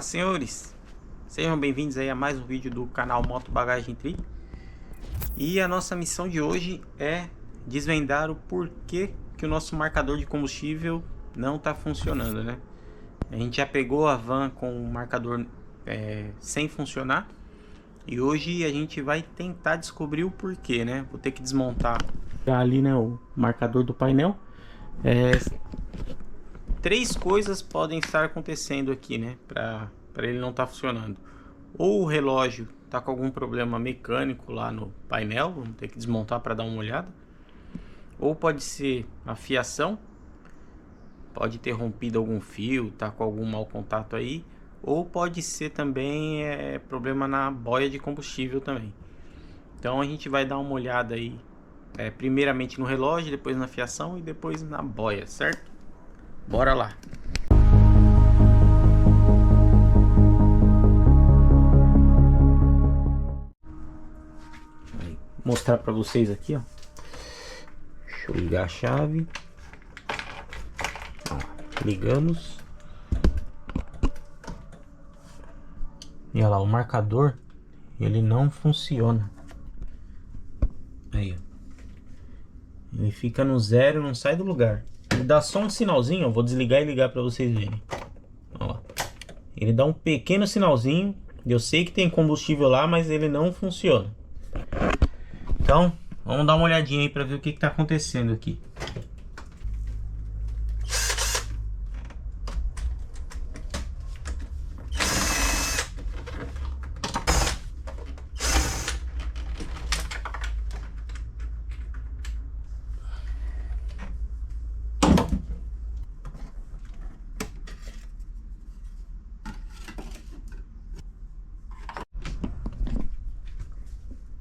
senhores, sejam bem-vindos aí a mais um vídeo do canal Moto Bagagem Tri. E a nossa missão de hoje é desvendar o porquê que o nosso marcador de combustível não está funcionando, né? A gente já pegou a van com o marcador sem funcionar e hoje a gente vai tentar descobrir o porquê, né? Vou ter que desmontar ali, né, o marcador do painel. Três coisas podem estar acontecendo aqui, né, para ele não estar funcionando. Ou o relógio está com algum problema mecânico lá no painel, vamos ter que desmontar para dar uma olhada. Ou pode ser a fiação, pode ter rompido algum fio, tá com algum mau contato aí. Ou pode ser também problema na boia de combustível também. Então a gente vai dar uma olhada aí, primeiramente no relógio, depois na fiação e depois na boia, certo? Bora lá! Vou mostrar para vocês aqui, ó. Deixa eu ligar a chave. Ó, ligamos. E olha lá, o marcador ele não funciona. Aí, ó. Ele fica no zero, não sai do lugar. Ele dá só um sinalzinho, eu vou desligar e ligar para vocês verem. Ó, ele dá um pequeno sinalzinho. Eu sei que tem combustível lá, mas ele não funciona. Então, vamos dar uma olhadinha aí para ver o que está acontecendo aqui.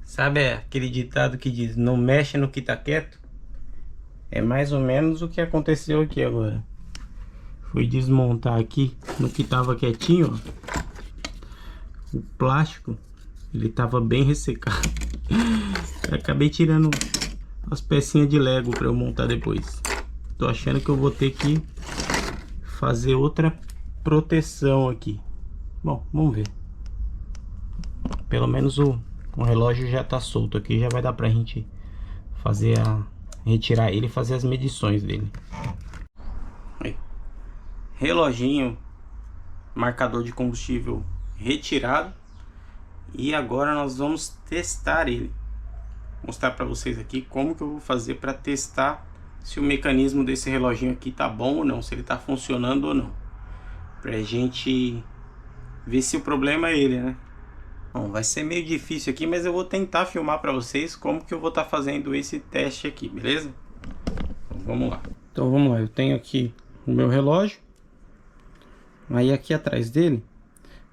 Sabe aquele ditado que diz, não mexe no que tá quieto? É mais ou menos o que aconteceu aqui agora. Fui desmontar aqui no que tava quietinho, ó. O plástico, ele tava bem ressecado. Acabei tirando as pecinhas de Lego para eu montar depois. Tô achando que eu vou ter que fazer outra proteção aqui. Bom, vamos ver. Pelo menos o relógio já tá solto aqui, já vai dar pra gente fazer retirar ele e fazer as medições dele. Aí. Reloginho, marcador de combustível retirado. E agora nós vamos testar ele. Vou mostrar para vocês aqui como que eu vou fazer para testar se o mecanismo desse reloginho aqui tá bom ou não, se ele tá funcionando ou não, pra gente ver se o problema é ele, né? Bom, vai ser meio difícil aqui, mas eu vou tentar filmar para vocês como que eu vou estar fazendo esse teste aqui, beleza? Então, vamos lá. Então vamos lá, eu tenho aqui o meu relógio. Aí aqui atrás dele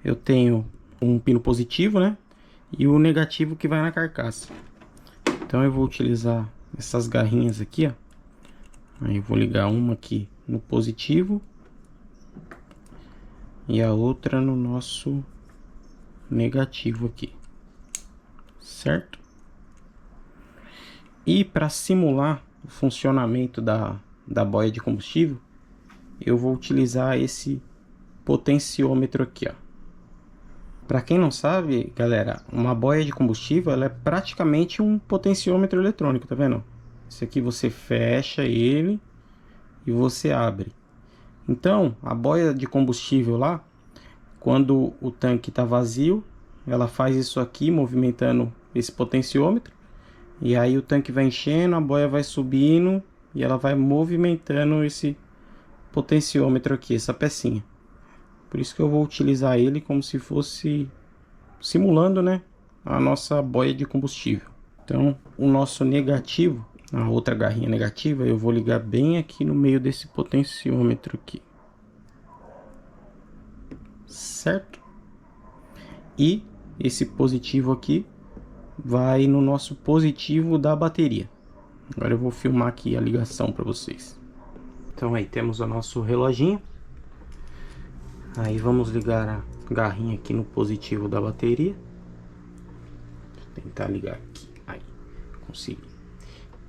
eu tenho um pino positivo, né? E o negativo que vai na carcaça. Então eu vou utilizar essas garrinhas aqui, ó. Aí eu vou ligar uma aqui no positivo e a outra no nosso negativo aqui, certo? E para simular o funcionamento da boia de combustível, eu vou utilizar esse potenciômetro aqui, ó. Para quem não sabe, galera, uma boia de combustível ela é praticamente um potenciômetro eletrônico, tá vendo? Esse aqui você fecha ele e você abre. Então, a boia de combustível lá, quando o tanque está vazio, ela faz isso aqui, movimentando esse potenciômetro. E aí o tanque vai enchendo, a boia vai subindo e ela vai movimentando esse potenciômetro aqui, essa pecinha. Por isso que eu vou utilizar ele como se fosse simulando, né, a nossa boia de combustível. Então, o nosso negativo, a outra garrinha negativa, eu vou ligar bem aqui no meio desse potenciômetro aqui. Certo? E esse positivo aqui vai no nosso positivo da bateria. Agora eu vou filmar aqui a ligação para vocês. Então aí temos o nosso reloginho. Aí vamos ligar a garrinha aqui no positivo da bateria. Vou tentar ligar aqui. Aí, consegui.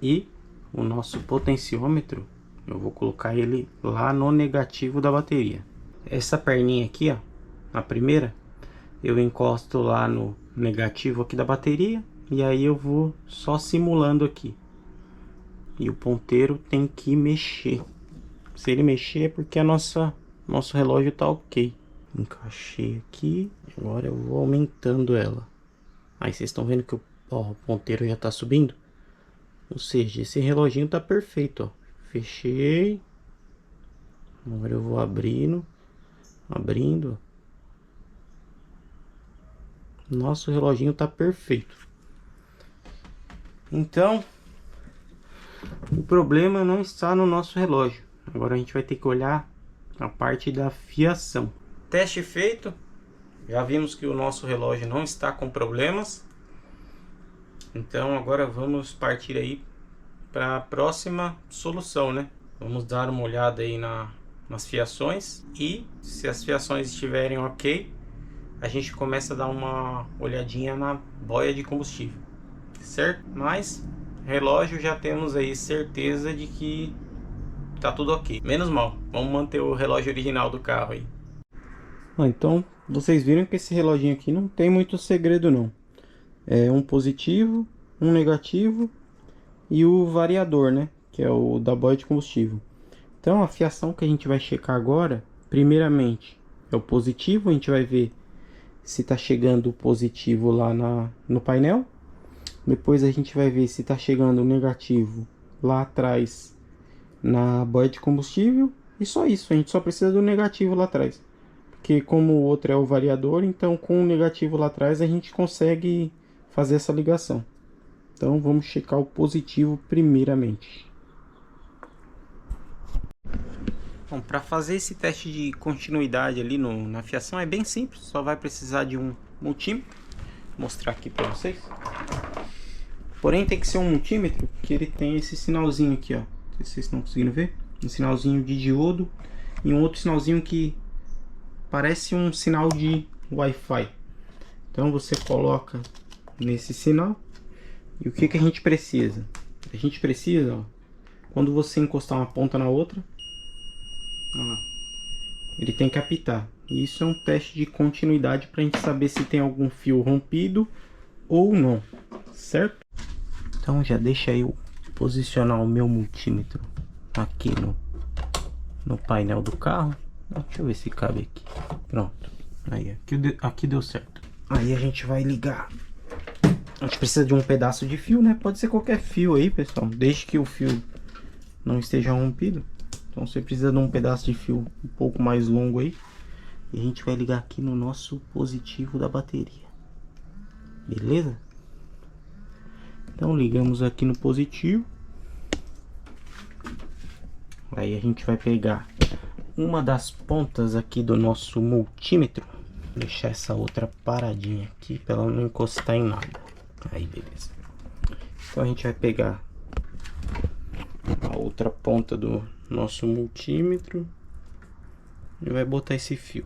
E o nosso potenciômetro, eu vou colocar ele lá no negativo da bateria. Essa perninha aqui, ó, a primeira, eu encosto lá no negativo aqui da bateria e aí eu vou só simulando aqui. E o ponteiro tem que mexer. Se ele mexer é porque nosso relógio tá ok. Encaixei aqui, agora eu vou aumentando ela. Aí vocês estão vendo que o ponteiro já tá subindo? Ou seja, esse reloginho tá perfeito, ó. Fechei. Agora eu vou abrindo. Nosso reloginho tá perfeito. Então, o problema não está no nosso relógio. Agora a gente vai ter que olhar a parte da fiação. Teste feito. Já vimos que o nosso relógio não está com problemas. Então agora vamos partir aí para a próxima solução, né? Vamos dar uma olhada aí nas fiações, e se as fiações estiverem ok, a gente começa a dar uma olhadinha na boia de combustível, certo? Mas relógio já temos aí certeza de que tá tudo ok. Menos mal, vamos manter o relógio original do carro aí. Então vocês viram que esse reloginho aqui não tem muito segredo não. É um positivo, um negativo e o variador, né? Que é o da boia de combustível. Então a fiação que a gente vai checar agora, primeiramente é o positivo. A gente vai ver se tá chegando o positivo lá no painel. Depois a gente vai ver se tá chegando o negativo lá atrás na boia de combustível. E só isso, a gente só precisa do negativo lá atrás. Porque como o outro é o variador, então com o negativo lá atrás a gente consegue fazer essa ligação. Então vamos checar o positivo primeiramente. Bom, para fazer esse teste de continuidade ali na fiação é bem simples. Só vai precisar de um multímetro. Vou mostrar aqui para vocês. Porém tem que ser um multímetro que ele tem esse sinalzinho aqui, ó. Não sei se vocês estão conseguindo ver. Um sinalzinho de diodo e um outro sinalzinho que parece um sinal de Wi-Fi. Então você coloca nesse sinal. E o que a gente precisa? A gente precisa, ó, quando você encostar uma ponta na outra, olha lá, ele tem que apitar. E isso é um teste de continuidade para a gente saber se tem algum fio rompido ou não, certo? Então já deixa eu posicionar o meu multímetro aqui no painel do carro. Deixa eu ver se cabe aqui. Pronto. Aí, aqui deu certo. Aí a gente vai ligar. A gente precisa de um pedaço de fio, né? Pode ser qualquer fio aí, pessoal, desde que o fio não esteja rompido. Então você precisa de um pedaço de fio um pouco mais longo aí. E a gente vai ligar aqui no nosso positivo da bateria. Beleza? Então ligamos aqui no positivo. Aí a gente vai pegar uma das pontas aqui do nosso multímetro. Deixar essa outra paradinha aqui para ela não encostar em nada. Aí beleza. Então a gente vai pegar a outra ponta do nosso multímetro e vai botar esse fio.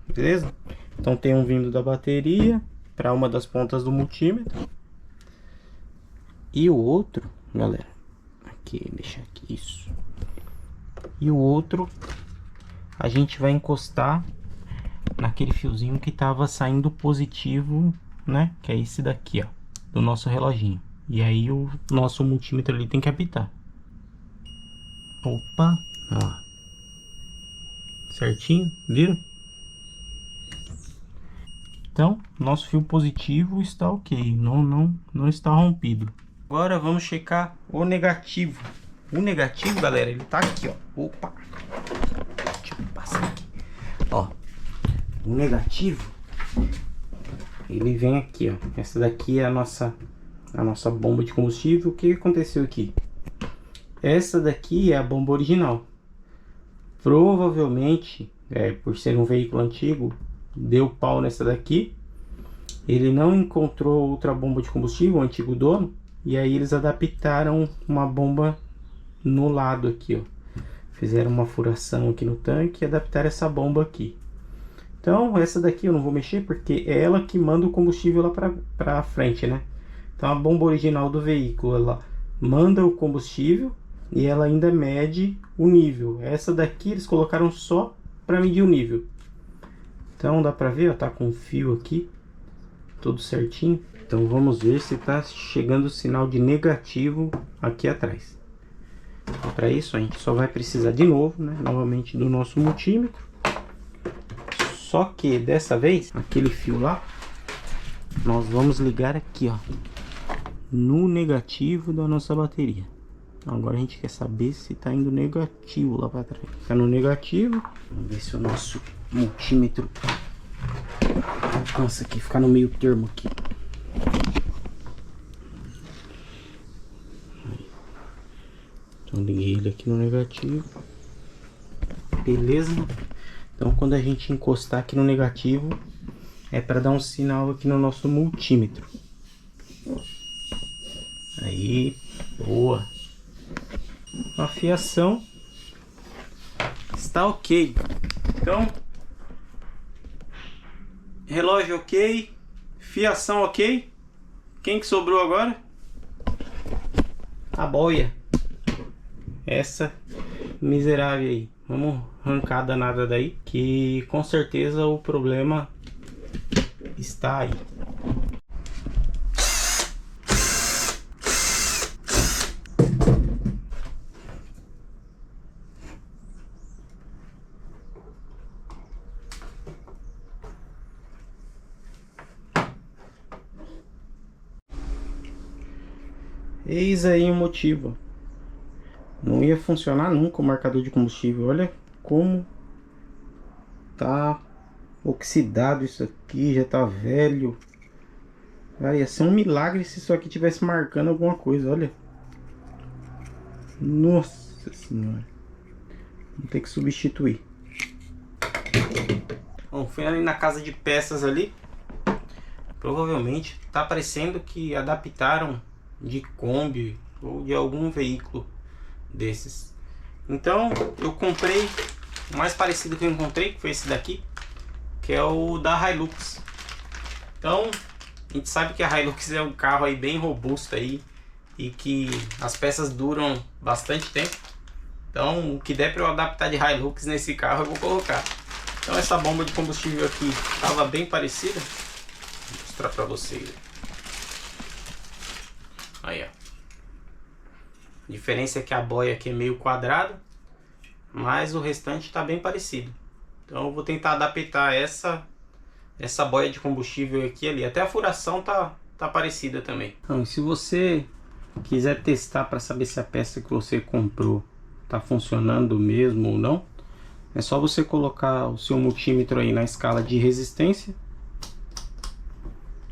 Beleza? Então tem um vindo da bateria para uma das pontas do multímetro. E o outro, galera, aqui, deixa aqui isso. E o outro a gente vai encostar naquele fiozinho que tava saindo positivo, né? Que é esse daqui, ó, do nosso reloginho. E aí o nosso multímetro ali tem que apitar. Opa, ó. Certinho, viram? Então, nosso fio positivo está ok, não está rompido. Agora vamos checar o negativo. O negativo, galera, ele tá aqui, ó. Opa, deixa eu passar aqui. Ó, o negativo, ele vem aqui, ó. Essa daqui é a nossa bomba de combustível. O que aconteceu aqui? Essa daqui é a bomba original. Provavelmente, por ser um veículo antigo, deu pau nessa daqui. Ele não encontrou outra bomba de combustível, o antigo dono, e aí eles adaptaram uma bomba no lado aqui, ó. Fizeram uma furação aqui no tanque e adaptaram essa bomba aqui. Então essa daqui eu não vou mexer porque é ela que manda o combustível lá pra frente, né? Então a bomba original do veículo, ela manda o combustível e ela ainda mede o nível. Essa daqui eles colocaram só para medir o nível. Então dá pra ver, ó, tá com o fio aqui, tudo certinho. Então vamos ver se tá chegando o sinal de negativo aqui atrás. Para isso a gente só vai precisar de novo, né, novamente do nosso multímetro. Só que dessa vez, aquele fio lá, nós vamos ligar aqui, ó, no negativo da nossa bateria. Agora a gente quer saber se tá indo negativo lá para trás. Tá no negativo. Vamos ver se o nosso multímetro alcança aqui, ficar no meio termo aqui. Então liguei ele aqui no negativo. Beleza? Então quando a gente encostar aqui no negativo, é para dar um sinal aqui no nosso multímetro. Aí, boa. A fiação está ok. Então, relógio ok, fiação ok. Quem que sobrou agora? A boia. Essa miserável aí. Vamos arrancar a danada daí, que com certeza o problema está aí. Eis aí o motivo. Não ia funcionar nunca o marcador de combustível. Olha como tá oxidado isso aqui, já tá velho. Ah, ia ser um milagre se isso aqui tivesse marcando alguma coisa, olha. Nossa senhora. Vou ter que substituir. Bom, fui ali na casa de peças ali. Provavelmente tá parecendo que adaptaram de Kombi ou de algum veículo desses. Então eu comprei o mais parecido que eu encontrei, que foi esse daqui, que é o da Hilux. Então a gente sabe que a Hilux é um carro aí bem robusto aí e que as peças duram bastante tempo. Então o que der para eu adaptar de Hilux nesse carro eu vou colocar. Então essa bomba de combustível aqui estava bem parecida. Vou mostrar para vocês. Aí, ó. A diferença é que a boia aqui é meio quadrada, mas o restante está bem parecido. Então eu vou tentar adaptar essa boia de combustível aqui ali. Até a furação tá parecida também. Então, se você quiser testar para saber se a peça que você comprou tá funcionando mesmo ou não, é só você colocar o seu multímetro aí na escala de resistência.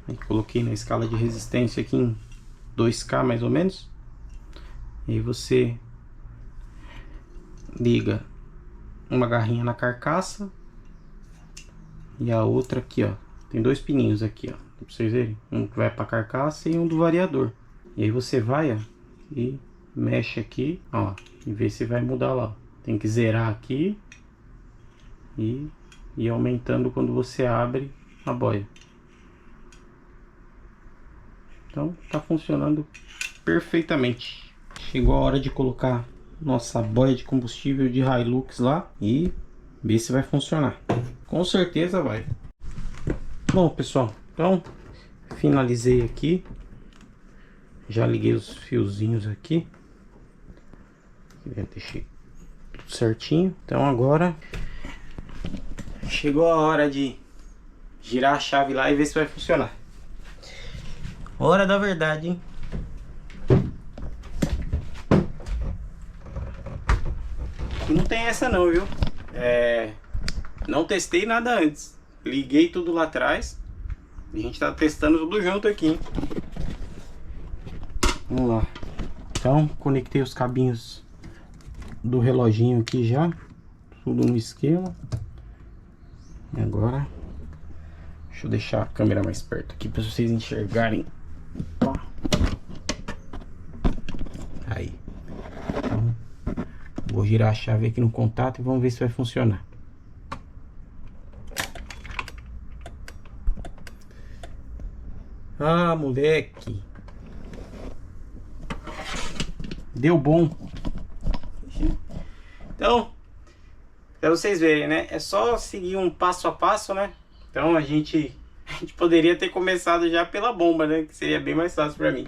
Aí coloquei na escala de resistência aqui em 2K mais ou menos. E aí você liga uma garrinha na carcaça e a outra aqui, ó. Tem dois pininhos aqui, ó, pra vocês verem. Um que vai pra carcaça e um do variador. E aí você vai, ó, e mexe aqui, ó, e vê se vai mudar lá. Tem que zerar aqui e ir aumentando quando você abre a boia. Então tá funcionando perfeitamente. Chegou a hora de colocar nossa boia de combustível de Hilux lá e ver se vai funcionar. Com certeza vai. Bom, pessoal, então finalizei aqui. Já liguei os fiozinhos aqui. Deixei tudo certinho. Então agora chegou a hora de girar a chave lá e ver se vai funcionar. Hora da verdade, hein? Não tem essa não, viu? Não testei nada antes. Liguei tudo lá atrás. A gente tá testando tudo junto aqui, hein? Vamos lá. Então, conectei os cabinhos do reloginho aqui já. Tudo no esquema. E agora, deixa eu deixar a câmera mais perto aqui para vocês enxergarem. Aí. Então, vou girar a chave aqui no contato e vamos ver se vai funcionar. Ah, moleque. Deu bom. Então, Pra vocês verem, né? É só seguir um passo a passo, né? Então a gente poderia ter começado já pela bomba, né? Que seria bem mais fácil pra mim.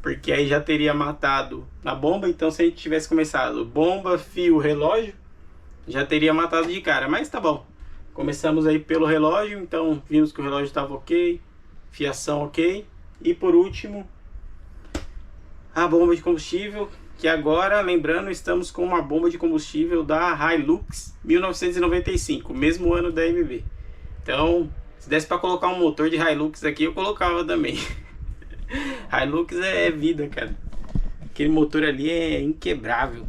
Porque aí já teria matado na bomba. Então se a gente tivesse começado bomba, fio, relógio, já teria matado de cara. Mas tá bom. Começamos aí pelo relógio. Então vimos que o relógio estava ok. Fiação ok. E por último, a bomba de combustível. Que agora, lembrando, estamos com uma bomba de combustível da Hilux 1995, mesmo ano da MB. Então, se desse para colocar um motor de Hilux aqui, eu colocava também. Hilux é vida, cara. Aquele motor ali é inquebrável.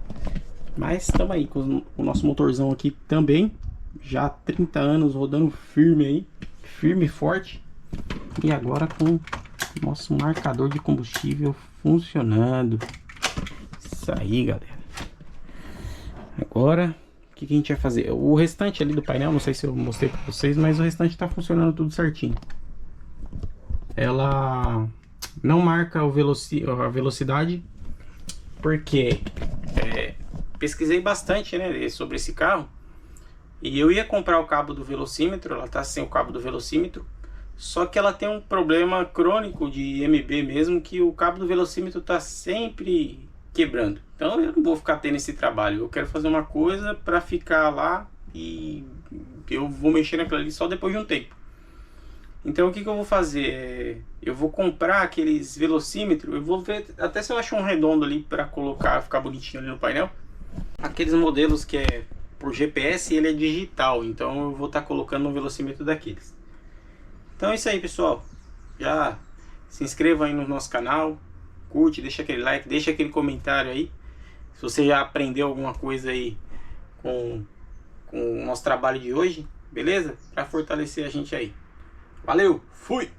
Mas estamos aí com o nosso motorzão aqui também. Já há 30 anos rodando firme aí. Firme e forte. E agora com o nosso marcador de combustível funcionando. Isso aí, galera. Agora, o que a gente vai fazer? O restante ali do painel, não sei se eu mostrei para vocês, mas o restante tá funcionando tudo certinho. Ela não marca a velocidade, porque pesquisei bastante, né, sobre esse carro. E eu ia comprar o cabo do velocímetro, ela tá sem o cabo do velocímetro. Só que ela tem um problema crônico de MB mesmo, que o cabo do velocímetro tá sempre quebrando. Então eu não vou ficar tendo esse trabalho. Eu quero fazer uma coisa para ficar lá e eu vou mexer naquilo ali só depois de um tempo. Então o que eu vou fazer? Eu vou comprar aqueles velocímetros. Eu vou ver até se eu acho um redondo ali para colocar, ficar bonitinho ali no painel. Aqueles modelos que é por GPS, ele é digital. Então eu vou estar colocando um velocímetro daqueles. Então é isso aí, pessoal. Já se inscreva aí no nosso canal. Curte, deixa aquele like, deixa aquele comentário aí. Se você já aprendeu alguma coisa aí com o nosso trabalho de hoje, beleza? Para fortalecer a gente aí. Valeu, fui!